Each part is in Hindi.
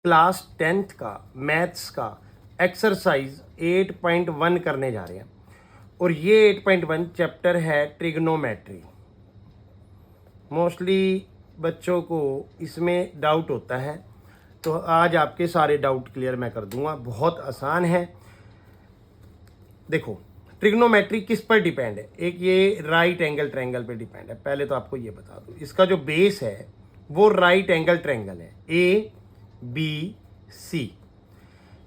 क्लास 10th का मैथ्स का एक्सरसाइज 8.1 करने जा रहे हैं और ये 8.1 चैप्टर है ट्रिग्नोमेट्री। मोस्टली बच्चों को इसमें डाउट होता है, तो आज आपके सारे डाउट क्लियर मैं कर दूंगा। बहुत आसान है। देखो, ट्रिग्नोमेट्री किस पर डिपेंड है? एक ये राइट एंगल ट्रायंगल पे डिपेंड है। पहले तो आपको ये बता दूं, इसका जो बेस है वो राइट एंगल ट्रायंगल है ABC।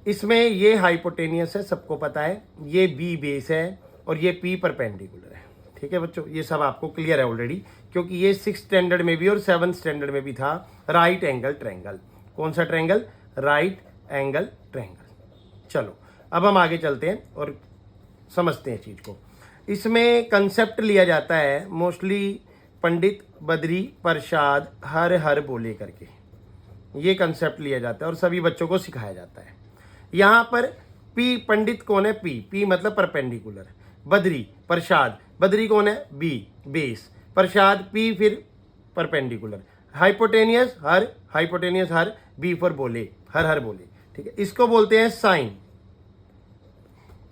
इसमें ये हाइपोटेनियस है, सबको पता है। ये B बेस है और ये P परपेंडिकुलर है। ठीक है बच्चों, ये सब आपको क्लियर है ऑलरेडी, क्योंकि ये 6th स्टैंडर्ड में भी और 7th स्टैंडर्ड में भी था। राइट एंगल ट्रायंगल, कौन सा ट्रायंगल? Right angle triangle. चलो अब हम आगे चलते हैं और समझते हैं चीज को। इसमें कंसेप्ट लिया जाता है मोस्टली पंडित बद्री प्रसाद हर हर बोले करके, ये कंसेप्ट लिया जाता है और सभी बच्चों को सिखाया जाता है। यहाँ पर पी पंडित कौन है? पी मतलब परपेंडिकुलर। बद्री प्रसाद, बद्री कौन है? बी बेस, प्रसाद पी फिर परपेंडिकुलर। हाइपोटेनियस हर बी फॉर बोले, हर हर बोले। ठीक है, इसको बोलते हैं साइन,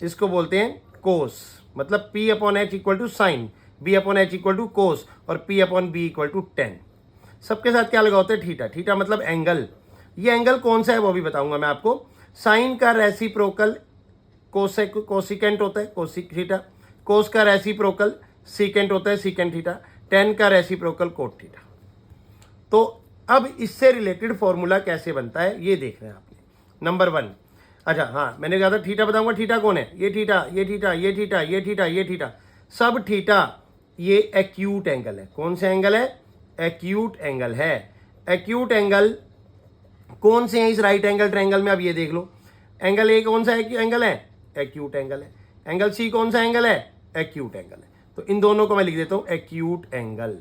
इसको बोलते हैं कोस। मतलब P upon H equal to sine, B upon H equal to cos और P upon B equal to tan. सबके साथ क्या लगा होता है? थीटा। थीटा मतलब एंगल। ये एंगल कौन सा है वो भी बताऊंगा मैं आपको। साइन का रेसिप्रोकल कोसिकेंट होता है, कोसिक थीटा। कोस का रेसिप्रोकल सीकेंट होता है, सीकेंट थीटा। टेन का रेसिप्रोकल कोट थीटा। तो अब इससे रिलेटेड फॉर्मूला कैसे बनता है ये देख रहे हैं आपने। नंबर 1, अच्छा हाँ, मैंने कहा था थीटा बताऊंगा। थीटा कौन है? ये थीटा, ये थीटा, ये थीटा, ये थीटा, ये थीटा, सब थीटा। ये एक्यूट एंगल है। कौन सा एंगल है? एक्यूट एंगल है। एक्यूट एंगल कौन से हैं इस राइट एंगल ट्रायंगल में? अब ये देख लो, एंगल ए कौन सा एंगल है? एक्यूट एंगल है। एंगल सी कौन सा एंगल है? एक्यूट एंगल है। तो इन दोनों को मैं लिख देता हूं एक्यूट एंगल।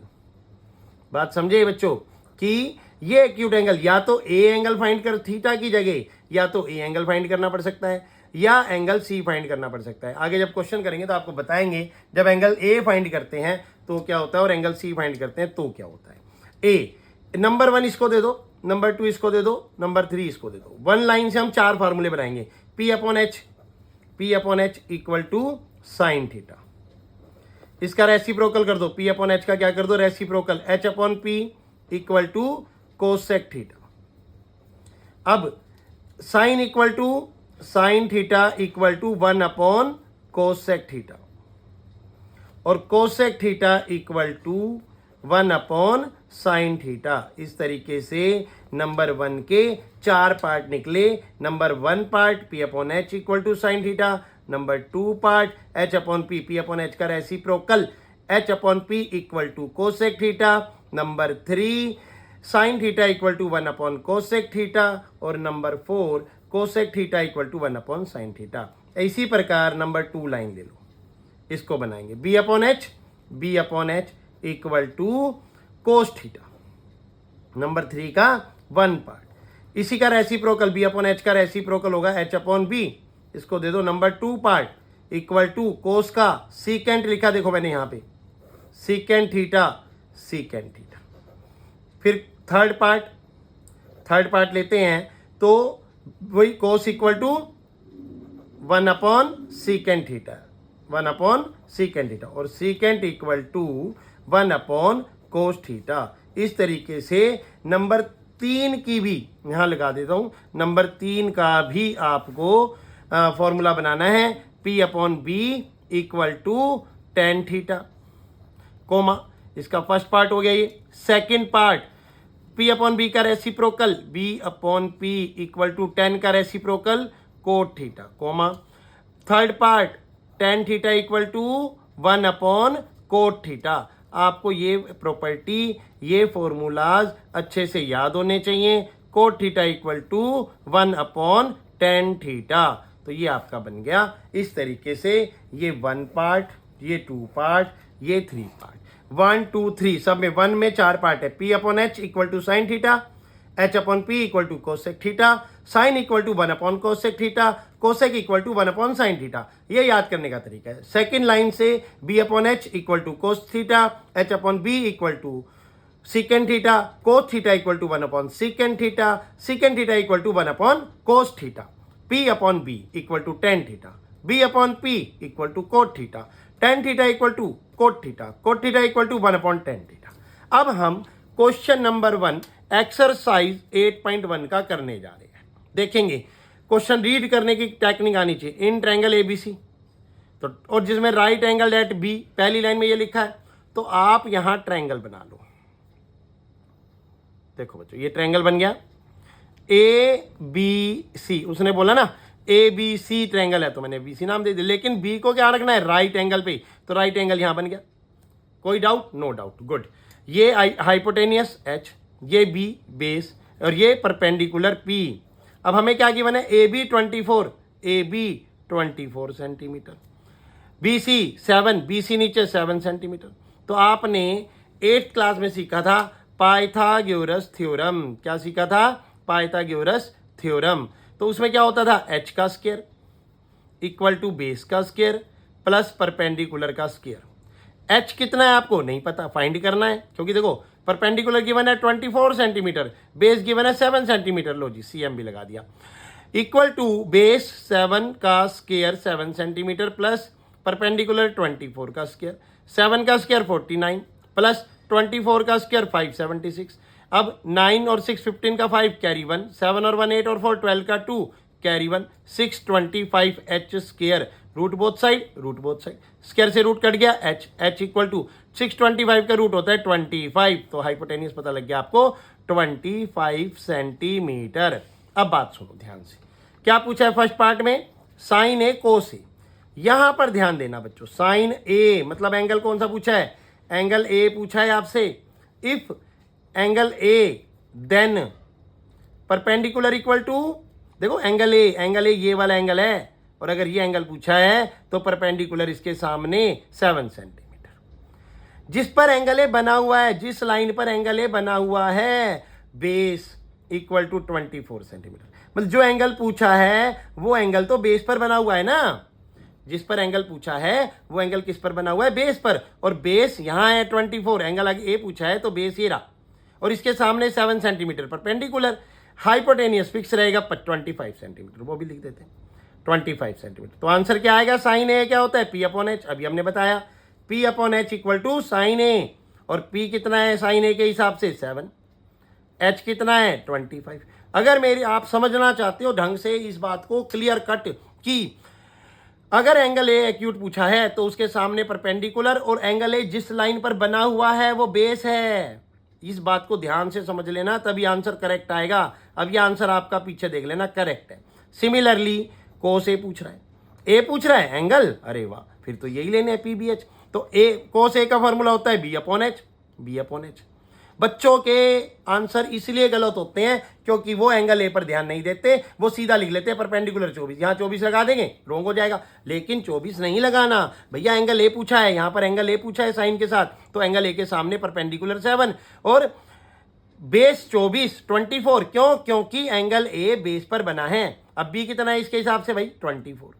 बात समझे बच्चों कि ये एक्यूट एंगल या तो ए एंगल फाइंड कर थीटा की जगह, या तो ए एंगल फाइंड करना पड़ सकता है या एंगल सी फाइंड करना पड़ सकता है। आगे जब क्वेश्चन करेंगे तो आपको बताएंगे जब एंगल ए फाइंड करते हैं तो क्या होता है और एंगल सी फाइंड करते हैं तो क्या होता है। ए नंबर 1 इसको दे दो, नंबर 2 इसको दे दो, नंबर 3 इसको दे दो। 1 लाइन से हम 4 फार्मूले बनाएंगे। P upon H equal to sine theta. इसका रेसिप्रोकल कर दो। P अपॉन एच का क्या कर दो? Reciprocal. H upon P equal to cosec theta. अब sine equal to sine theta equal to 1 upon cosec theta और cosec theta equal to 1 upon sine theta. इस तरीके से नंबर 1 के 4 पार्ट निकले। Number 1 part P upon H equal to sine theta, number 2 part H upon P upon H का reciprocal H upon P equal to cosec theta, number 3 sine theta equal to 1 upon cosec theta और number 4 cosec theta equal to 1 upon sine theta. इसी प्रकार नंबर 2 लाइन ले लो, इसको बनाएंगे B upon H equal to cos theta. Number 3 का 1 पार्ट, इसी का रेसिप्रोकल B अपॉन एच का रेसिप्रोकल होगा H अपॉन B, इसको दे दो। Number 2 part equal to cos का सीकेंट लिखा, देखो मैंने यहां पे सीकेंट थीटा, सीकेंट थीटा। फिर थर्ड पार्ट लेते हैं तो वही cos equal to 1 upon secant theta, 1 upon secant theta और secant equal to 1 upon cos theta. इस तरीके से नंबर 3 की भी यहां लगा देता हूं। नंबर 3 का भी आपको फॉर्मूला बनाना है। P upon B equal to tan theta, comma. इसका फर्स्ट पार्ट हो गया। ये second part P upon B का reciprocal B upon P equal to 10 का reciprocal cot theta, comma. Third part tan theta equal to 1 upon cot theta. आपको ये प्रॉपर्टी, ये फॉर्मूलाज अच्छे से याद होने चाहिए। Cot theta equal to 1 upon tan theta. तो ये आपका बन गया इस तरीके से। ये 1 पार्ट, ये 2 पार्ट, ये 3 पार्ट। 1 2 3 सब में 1 में 4 पार्ट है। P upon H equal to sine theta, H upon P equal to cosec theta, sine equal to 1 upon cosec theta, cosec equal to 1 upon sine theta. ये याद करने का तरीका है। सेकेंड लाइन से B upon H equal to cos theta, H upon B equal to secant theta cos theta equal to 1 upon secant theta equal to 1 upon cos theta, P upon B equal to tan theta, B upon P equal to cot theta, tan theta equal to cot theta equal to 1 upon tan theta. अब हम क्वेश्चन नंबर 1 एक्सरसाइज 8.1 का करने जा रहे हैं। देखेंगे क्वेश्चन रीड करने की टेक्निक आनी चाहिए। इन ट्रायंगल एबीसी तो और जिसमें राइट एंगल एट बी, पहली लाइन में ये लिखा है, तो आप यहां ट्रायंगल बना लो। देखो बच्चों ये ट्रायंगल बन गया ए बी सी, उसने बोला ना ए बी सी ट्रायंगल है तो मैंने बी सी नाम दे दिया, लेकिन बी को क्या रखना है राइट एंगल पे, तो राइट एंगल यहां बन गया। कोई डाउट? No doubt, good. ये हाइपोटेनियस एच, ये बी बेस और ये परपेंडिकुलर पी। अब हमें क्या गिवन है A B 24 centimetre, B C 7, B C नीचे 7 सेंटीमीटर। तो आपने 8th क्लास में सीखा था पाइथागोरस थ्योरम। क्या सीखा था? Pythagoras theorem. तो उसमें क्या होता था एच का स्क्वायर इक्वल टू बेस का स्क्वायर प्लस परपेंडिकुलर का स्क्वायर। एच कितना है आपको नहीं पता, फाइंड करना है, क्योंकि देखो परपेंडिकुलर गिवन है 24 सेंटीमीटर, बेस गिवन है 7 सेंटीमीटर। लो जी सीएम भी लगा दिया। इक्वल टू बेस 7 का स्क्वायर 7 सेंटीमीटर प्लस परपेंडिकुलर 24 का स्क्वायर, 7 का स्क्वायर 49 प्लस 24 का स्क्वायर 576। अब 9 और 6 15 का 5 कैरी 1, 7 और 1 8 और 4 12 का 2 carry 1, 625 H square. Root both side, square से रूट कट गया एच इक्वल टू 625 का रूट होता है 25, तो हाइपोटेनियस पता लग गया आपको 25 सेंटीमीटर। अब बात सुनो ध्यान से, क्या पूछा है फर्स्ट पार्ट में? साइन ए कोस ए। यहां पर ध्यान देना बच्चों, साइन ए मतलब एंगल कौन सा पूछा है? एंगल ए पूछा है आपसे। If angle A then perpendicular equal to, देखो एंगल ए ये वाला एंगल है, और अगर ये एंगल पूछा है तो परपेंडिकुलर इसके सामने 7 सेंटीमीटर। जिस पर एंगल ए बना हुआ है, जिस लाइन पर एंगल ए बना हुआ है, बेस इक्वल टू 24 सेंटीमीटर। मतलब जो एंगल पूछा है वो एंगल तो बेस पर बना हुआ है ना। जिस पर एंगल पूछा है वो एंगल किस पर बना हुआ है? बेस पर। और बेस यहां है 24, एंगल आगे ए पूछा है तो बेस ये रहा, और इसके सामने 7 सेंटीमीटर परपेंडिकुलर। हाइपोटेनियस फिक्स रहेगा 25 सेंटीमीटर, वो भी लिख देते हैं 25 सेंटीमीटर। तो आंसर क्या आएगा? साइन ए क्या होता है? P upon H. अभी हमने बताया P upon H equal to sine A, और पी कितना है साइन ए के हिसाब से 7, एच कितना है 25। अगर मेरी आप समझना चाहते हो ढंग से इस बात को क्लियर कट कि अगर एंगल ए एक्यूट पूछा है तो उसके सामने परपेंडिकुलर, और एंगल ए जिस लाइन पर बना हुआ है वो बेस है। इस बात को ध्यान से समझ लेना, तभी आंसर करेक्ट आएगा। अब ये आंसर आपका पीछे देख लेना करेक्ट है। सिमिलरली कोस ए पूछ रहा है, ए पूछ रहा है एंगल, अरे वाह, फिर तो यही लेने हैं पीबीएच। तो ए कोस ए का फॉर्मूला होता है बी अपॉन एच। बच्चों के आंसर इसलिए गलत होते हैं क्योंकि वो एंगल ए पर ध्यान नहीं देते, वो सीधा लिख लेते हैं परपेंडिकुलर 24, यहाँ 24 लगा देंगे रॉन्ग हो जाएगा। लेकिन 24 नहीं लगाना भैया, एंगल ए पूछा है, यहाँ पर एंगल ए पूछा है साइन के साथ, तो एंगल ए के सामने परपेंडिकुलर 7 और बेस 24 क्यों? क्योंकि एंगल ए बेस पर बना है। अब बी कितना है इसके हिसाब से भाई 24,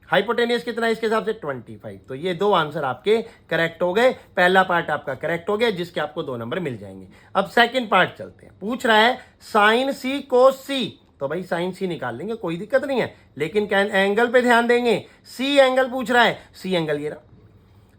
हाइपोटेनियस कितना है इसके हिसाब से 25। तो ये दो आंसर आपके करेक्ट हो गए। पहला पार्ट आपका करेक्ट हो गया जिसके आपको 2 नंबर मिल जाएंगे। अब सेकंड पार्ट चलते हैं। पूछ रहा है साइन सी कोस सी, तो भाई साइन सी निकाल लेंगे, कोई दिक्कत नहीं है, लेकिन एंगल पे ध्यान देंगे। सी एंगल पूछ रहा है, सी एंगल ये रहा,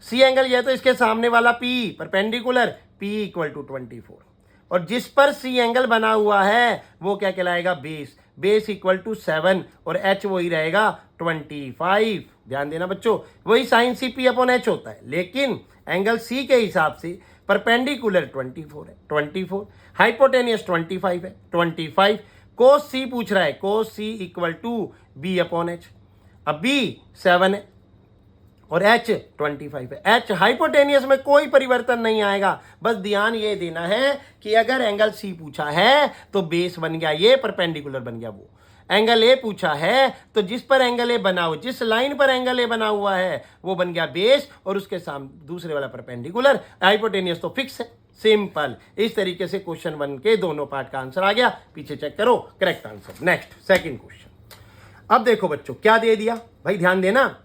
सी एंगल ये तो इसके सामने वाला P perpendicular P equal to 24, और जिस पर सी एंगल बना हुआ है वो क्या कहलाएगा? बेस। बेस इक्वल टू 7 और एच वही रहेगा 25। ध्यान देना बच्चों, वही sine C P upon H होता है, लेकिन एंगल सी के हिसाब से परपेंडिकुलर 24 है, 24 हाइपोटेनियस 25 है, 25 कोस सी पूछ रहा है, cos C equal to B upon H. अब बी 7 है और एच 25 है। एच हाइपोटेनियस में कोई परिवर्तन नहीं आएगा, बस ध्यान ये देना है कि अगर एंगल सी पूछा है तो बेस बन गया ये, परपेंडिकुलर बन गया वो। एंगल ए पूछा है तो जिस पर एंगल ए बना हुआ, जिस लाइन पर एंगल ए बना हुआ है वो बन गया बेस, और उसके सामने दूसरे वाला परपेंडिकुलर। हाइपोटेनियस तो फिक्स है, सिंपल। इस तरीके से क्वेश्चन 1 के दोनों पार्ट का आंसर आ गया। पीछे चेक करो, correct answer. Next second question. अब देखो बच्चों क्या दे दिया भाई, ध्यान देना।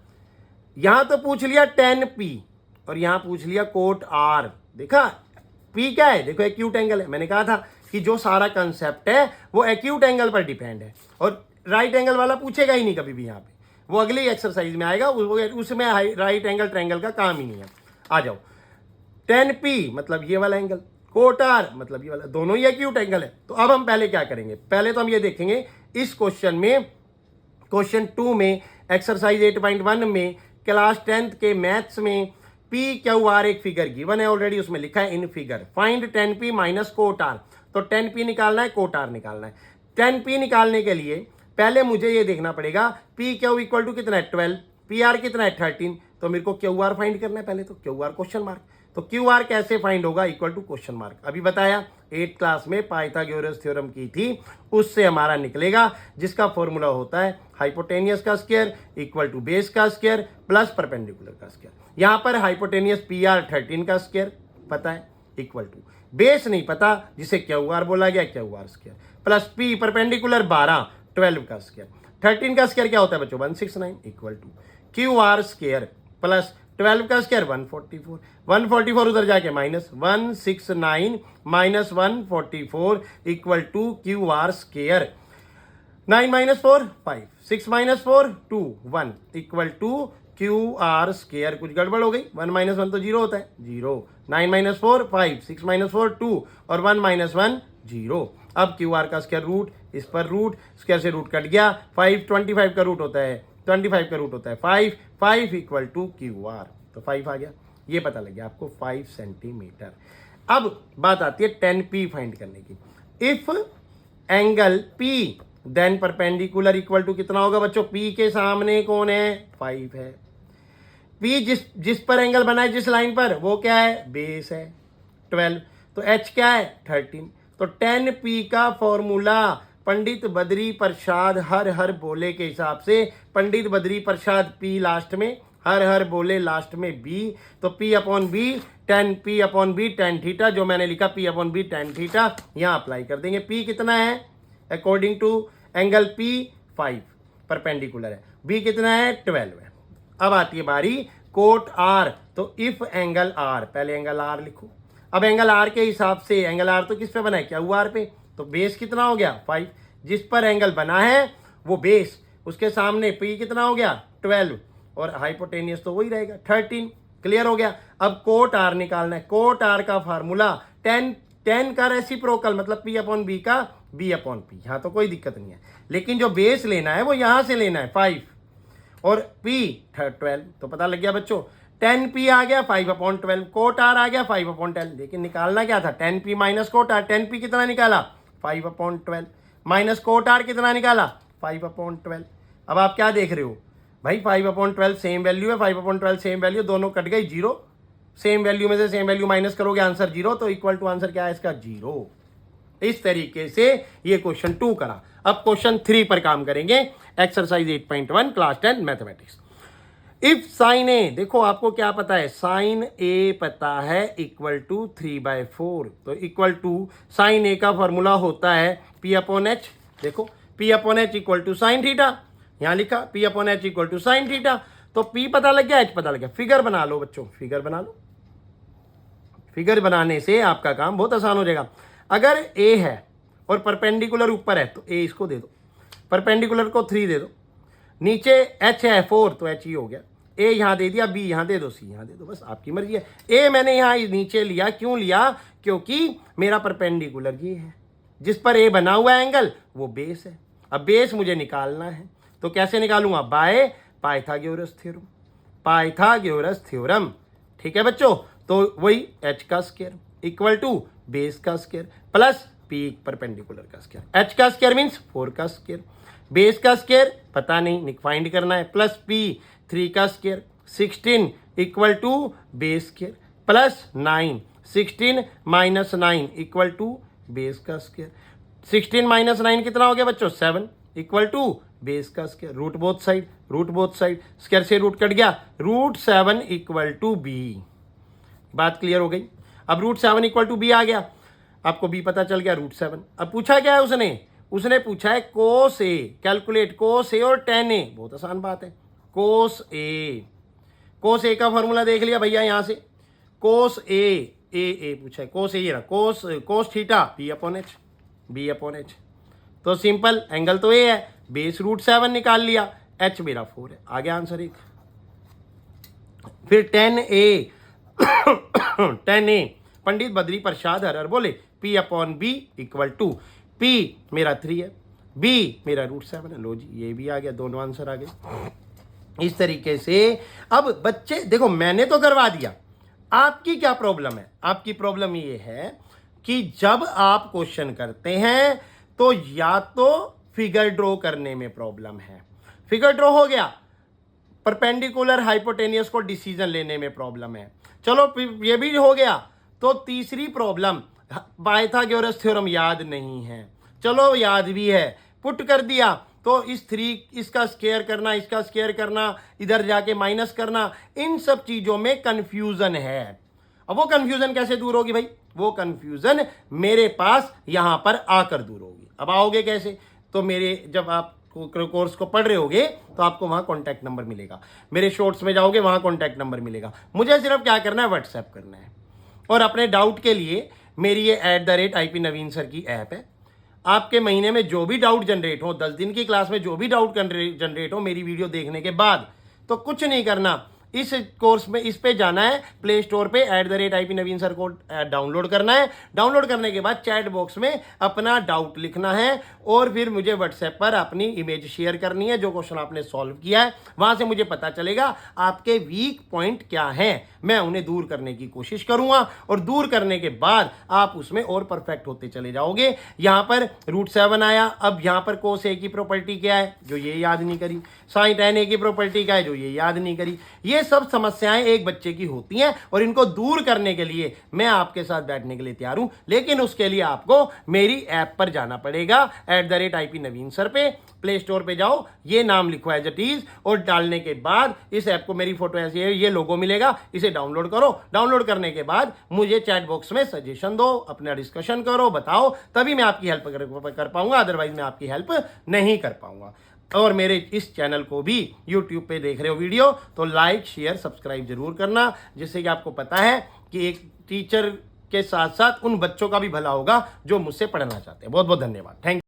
यहां तो पूछ लिया tan P और यहां पूछ लिया कोट R। देखा पी क्या है, देखो एक्यूट एंगल है। मैंने कहा था कि जो सारा कंसेप्ट है वो एक्यूट एंगल पर डिपेंड है, और राइट एंगल वाला पूछेगा ही नहीं कभी भी यहाँ पे, वो अगली एक्सरसाइज में आएगा, उसमें राइट एंगल ट्रायंगल का काम ही नहीं है। आ जाओ, टेन पी मतलब ये वाला एंगल, कोट आर मतलब ये वाला, दोनों ही एक्यूट एंगल है। तो अब हम पहले क्या करेंगे, पहले तो हम ये देखेंगे इस क्वेश्चन में, क्वेश्चन 2 में, एक्सरसाइज 8.1 में, क्लास 10th के मैथ्स में पी क्यू आर एक फिगर गिवन है ऑलरेडी, उसमें लिखा है in figure find 10p minus cot R. तो 10p निकालना है, कोट आर निकालना है। 10p निकालने के लिए पहले मुझे ये देखना पड़ेगा पी क्यू इक्वल टू कितना है 12, पी आर कितना है 13, तो मेरे को क्यू आर फाइंड करना है पहले, तो क्यू आर क्वेश्चन मार्क। तो क्यू आर कैसे फाइंड होगा, इक्वल टू क्वेश्चन मार्क। अभी बताया 8th क्लास में पाइथागोरस थ्योरम की थी, उससे हमारा निकलेगा, जिसका फॉर्मूला होता है हाइपोटेनियस का स्क्वायर इक्वल टू बेस का स्क्वायर प्लस परपेंडिकुलर का स्क्वायर। यहां पर हाइपोटेनियस पी आर 13 का स्क्वायर पता है, इक्वल टू बेस नहीं पता, जिसे क्यू आर बोला गया, Q R square plus P perpendicular 12 का स्क्वायर। 13 का स्क्वायर क्या होता है बच्चों 169 equal to Q R square plus 12 का स्क्वायर 144, 144 उधर जाके minus 169 minus 144 equal to Q R square. 9 minus 4 5, 6 minus 4 2 1 equal to Q R square. कुछ गड़बड़ हो गई, 1 माइनस 1 तो जीरो होता है, जीरो। 9 माइनस 4 5, 6 माइनस 4 2 और 1 माइनस 1 जीरो। अब क्यू आर का स्क्वायर रूट, इस पर रूट, स्क्वायर से रूट कट गया, 5 25 का रूट होता है, 25 का रूट होता है 5, 5 इक्वल टू क्यू आर, तो 5 आ गया, ये पता लग गया आपको 5 सेंटीमीटर। अब बात आती है 10p फाइंड करने की। If angle p then perpendicular equal to कितना होगा बच्चों, p के सामने कौन है 5 है, p जिस पर एंगल बना है जिस लाइन पर, वो क्या है बेस है 12, तो h क्या है 13। तो 10p का फॉर्मूला पंडित बद्री प्रसाद हर हर बोले के हिसाब से, पंडित बद्री प्रसाद p लास्ट में, हर हर बोले लास्ट में b, तो p upon B 10p upon B tan theta, जो मैंने लिखा p upon B tan theta, यहाँ अप्लाई कर देंगे। p कितना है according to angle p 5 perpendicular है, b कितना है 12 है। अब आती है बारी कोट r, तो इफ एंगल r, पहले एंगल r लिखो। अब एंगल r के हिसाब से, एंगल r तो किस पे बना है क्यू आर पे, तो बेस कितना हो गया 5, जिस पर एंगल बना है वो बेस, उसके सामने p कितना हो गया 12 और हाइपोटेनियस तो वही रहेगा 13। क्लियर हो गया। अब कोट आर निकालना है। कोट आर का फार्मूला 10 का रेसिप्रोकल मतलब p अपॉन बी का b अपॉन पी, यहाँ तो कोई दिक्कत नहीं है, लेकिन जो बेस लेना है वो यहाँ से लेना है 5 और p 12, तो पता लग गया बच्चों 10p आ गया 5 अपॉन 12, कोट आर आ गया 5 अपॉन 10, लेकिन निकालना क्या था 10p minus cot are. 10p कितना निकाला 5 अपॉन 12 माइनस कोट आर कितना निकाला 5 अपॉन 12। अब आप क्या देख रहे हो भाई 5 अपॉन 12 सेम वैल्यू है, 5 अपॉन 12 सेम वैल्यू, दोनों कट गई जीरो, सेम वैल्यू में से सेम वैल्यू माइनस करोगे आंसर जीरो, तो इक्वल टू आंसर क्या है इसका जीरो। इस तरीके से ये क्वेश्चन 2 करा। अब क्वेश्चन 3 पर काम करेंगे, exercise 8.1 class 10 mathematics. If sine A, देखो आपको क्या पता है साइन ए पता है इक्वल टू 3/4, तो इक्वल टू साइन ए का फॉर्मूला होता है पी अपॉन एच। देखो P upon H equal to sine theta, यहां लिखा P upon H equal to sine theta, तो पी पता लग गया एच पता लग गया। फिगर बना लो बच्चों, फिगर बना लो, फिगर बनाने से आपका काम बहुत आसान हो जाएगा। अगर ए है और परपेंडिकुलर ऊपर है तो ए इसको दे दो, परपेंडिकुलर को 3 दे दो, नीचे एच है 4 तो एच ही हो गया, ए यहाँ दे दिया, बी यहाँ दे दो, सी यहाँ दे दो, बस आपकी मर्जी है। ए मैंने यहाँ नीचे लिया, क्यों लिया, क्योंकि मेरा परपेंडिकुलर ये है, जिस पर ए बना हुआ एंगल वो बेस है। अब बेस मुझे निकालना है, तो कैसे निकालूंगा, by Pythagoras theorem, Pythagoras theorem. ठीक है बच्चों, तो वही एच का स्क्वायर इक्वल टू बेस का स्क्वायर प्लस पी परपेंडिकुलर का स्क्वायर। एच का स्क्वायर मीन्स 4 का स्क्वायर, बेस का स्क्वायर पता नहीं फाइंड करना है, प्लस पी 3 का square 16 equal to base square plus 9, 16 minus 9 equal to base का स्क्वायर। 16 माइनस 9 कितना हो गया बच्चों 7 इक्वल टू बेस का square, root both side, root both side, square से रूट कट गया, रूट 7 इक्वल टू बी। बात क्लियर हो गई। अब रूट 7 इक्वल टू बी आ गया, आपको बी पता चल गया रूट 7। अब पूछा क्या है उसने पूछा है कोस ए, कैलकुलेट कोस ए और टेन ए, बहुत आसान बात है। कोस ए का फॉर्मूला देख लिया भैया, यहां से कोस ए ए पूछा है, कोस ए ये रहा, cos theta B upon H. तो सिंपल, एंगल तो ए है, बेस रूट 7 निकाल लिया, एच मेरा 4 है, आ गया आंसर एक। फिर 10A पंडित बद्री प्रसाद हरर बोले P upon B equal to P मेरा 3 है, B मेरा रूट 7 है। लो जी, ये भी आ गया, दोनों आंसर आ गए। इस तरीके से अब बच्चे देखो, मैंने तो करवा दिया, आपकी क्या प्रॉब्लम है? आपकी प्रॉब्लम ये है कि जब आप क्वेश्चन करते हैं तो या तो फिगर ड्रॉ करने में प्रॉब्लम है, फिगर ड्रॉ हो गया, परपेंडिकुलर हाइपोटेनियस को डिसीजन लेने में प्रॉब्लम है, चलो ये भी हो गया, तो तीसरी प्रॉब्लम पाइथागोरस थ्योरम याद नहीं है, चलो याद भी है, पुट कर दिया तो इस 3 इसका स्क्वायर करना, इसका स्क्वायर करना, इधर जाके माइनस करना, इन सब चीजों में कंफ्यूजन है। अब वो कंफ्यूजन कैसे दूर होगी भाई? वो कंफ्यूजन मेरे पास यहां पर आकर दूर होगी। अब आओगे कैसे? तो मेरे जब आप कोर्स को पढ़ रहे होगे तो आपको वहां कॉन्टैक्ट नंबर मिलेगा, मेरे शॉर्ट्स में जाओगे वहां कॉन्टैक्ट नंबर मिलेगा, मुझे सिर्फ क्या करना है, व्हाट्सएप करना है। और अपने डाउट के लिए मेरी ये @IP नवीन सर की ऐप है, आपके महीने में जो भी डाउट जनरेट हो, 10 दिन की क्लास में जो भी डाउट जनरेट हो मेरी वीडियो देखने के बाद, तो कुछ नहीं करना, इस कोर्स में इस पे जाना है, प्ले स्टोर पे @IP नवीन सर को डाउनलोड करना है, डाउनलोड करने के बाद चैट बॉक्स में अपना डाउट लिखना है और फिर मुझे व्हाट्सएप पर अपनी इमेज शेयर करनी है, जो क्वेश्चन आपने सॉल्व किया है, वहां से मुझे पता चलेगा आपके वीक पॉइंट क्या हैं, मैं उन्हें दूर करने की कोशिश करूंगा और दूर करने के बाद आप उसमें और परफेक्ट होते चले जाओगे। यहां पर रूट 7 आया, अब यहां पर कोस ए की प्रॉपर्टी क्या है, जो ये याद नहीं करी, साइन tan A की प्रॉपर्टी क्या है, जो ये याद नहीं करी। ये सब समस्याएं एक बच्चे की होती हैं और इनको दूर करने के लिए मैं आपके साथ बैठने के लिए तैयार हूं, लेकिन उसके लिए आपको मेरी ऐप पर जाना पड़ेगा, @IP नवीन सर पे प्ले स्टोर पे जाओ, ये नाम लिखो एज इट इज, और डालने के बाद इस ऐप को, मेरी फोटो ऐसी है, ये लोगो मिलेगा, इसे डाउनलोड करो, डाउनलोड करने के बाद मुझे चैट बॉक्स में सजेशन दो, अपना डिस्कशन करो, बताओ, तभी मैं आपकी हेल्प कर पाऊंगा, अदरवाइज मैं आपकी हेल्प नहीं कर पाऊंगा। और मेरे इस चैनल को भी YouTube पे देख रहे हो वीडियो, तो लाइक शेयर सब्सक्राइब जरूर करना, जिससे कि आपको पता है कि एक टीचर के साथ साथ उन बच्चों का भी भला होगा जो मुझसे पढ़ना चाहते हैं। बहुत बहुत धन्यवाद, थैंक यू।